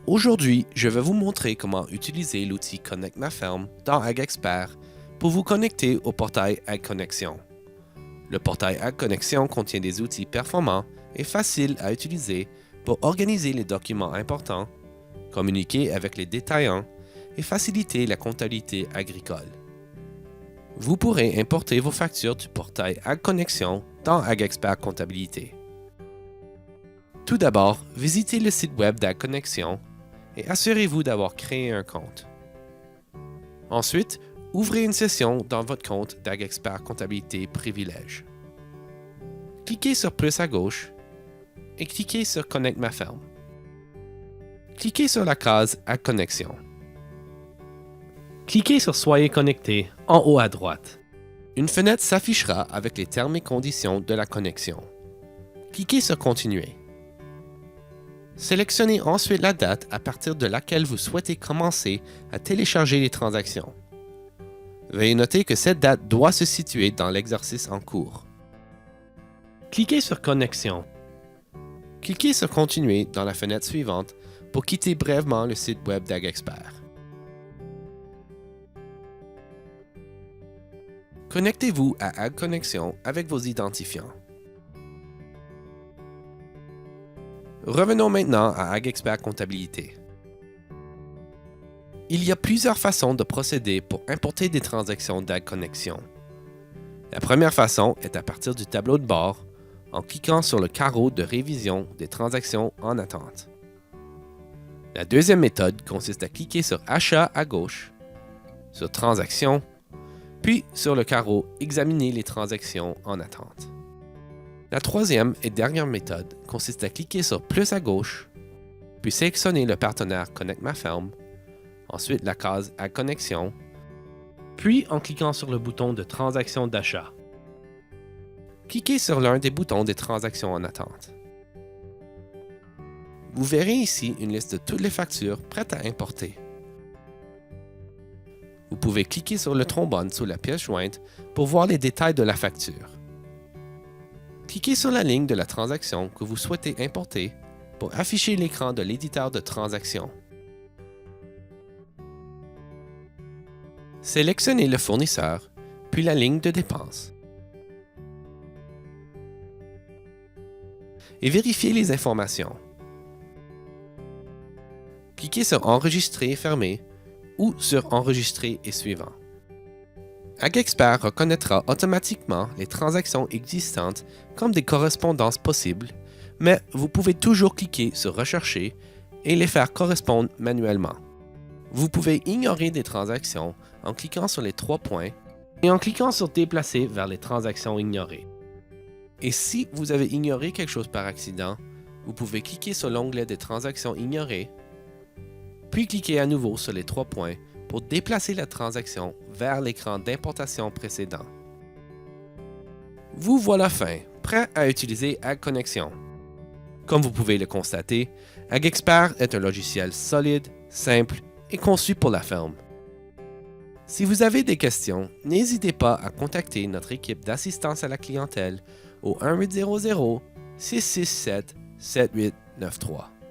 Aujourd'hui, je vais vous montrer comment utiliser l'outil Connect ma ferme dans AgExpert pour vous connecter au portail AgConnexion. Le portail AgConnexion contient des outils performants et faciles à utiliser pour organiser les documents importants, communiquer avec les détaillants et faciliter la comptabilité agricole. Vous pourrez importer vos factures du portail AgConnexion dans AgExpert Comptabilité. Tout d'abord, visitez le site web d'AgConnexion et assurez-vous d'avoir créé un compte. Ensuite, ouvrez une session dans votre compte d'AgExpert Comptabilité Privilèges. Cliquez sur plus à gauche et cliquez sur Connect ma ferme. Cliquez sur la case AgConnexion. Cliquez sur Soyez connecté en haut à droite. Une fenêtre s'affichera avec les termes et conditions de la connexion. Cliquez sur Continuer. Sélectionnez ensuite la date à partir de laquelle vous souhaitez commencer à télécharger les transactions. Veuillez noter que cette date doit se situer dans l'exercice en cours. Cliquez sur Connexion. Cliquez sur Continuer dans la fenêtre suivante pour quitter brièvement le site web d'AgExpert. Connectez-vous à AgConnexion avec vos identifiants. Revenons maintenant à AgExpert Comptabilité. Il y a plusieurs façons de procéder pour importer des transactions d'AgConnexion. La première façon est à partir du tableau de bord en cliquant sur le carreau de révision des transactions en attente. La deuxième méthode consiste à cliquer sur Achat à gauche, sur Transactions, puis sur le carreau Examiner les transactions en attente. La troisième et dernière méthode consiste à cliquer sur Plus à gauche, puis sélectionner le partenaire Connect ma ferme, ensuite la case AgConnexion, puis en cliquant sur le bouton de Transaction d'achat. Cliquez sur l'un des boutons des transactions en attente. Vous verrez ici une liste de toutes les factures prêtes à importer. Vous pouvez cliquer sur le trombone sous la pièce jointe pour voir les détails de la facture. Cliquez sur la ligne de la transaction que vous souhaitez importer pour afficher l'écran de l'éditeur de transaction. Sélectionnez le fournisseur, puis la ligne de dépenses. Et vérifiez les informations. Cliquez sur Enregistrer et fermer ou sur Enregistrer et suivant. AgExpert reconnaîtra automatiquement les transactions existantes comme des correspondances possibles, mais vous pouvez toujours cliquer sur Rechercher et les faire correspondre manuellement. Vous pouvez ignorer des transactions en cliquant sur les trois points et en cliquant sur Déplacer vers les transactions ignorées. Et si vous avez ignoré quelque chose par accident, vous pouvez cliquer sur l'onglet des transactions ignorées, puis cliquer à nouveau sur les trois points pour déplacer la transaction vers l'écran d'importation précédent. Vous voilà fin, prêt à utiliser AgConnexion. Comme vous pouvez le constater, AgExpert est un logiciel solide, simple et conçu pour la ferme. Si vous avez des questions, n'hésitez pas à contacter notre équipe d'assistance à la clientèle au 1-800-667-7893.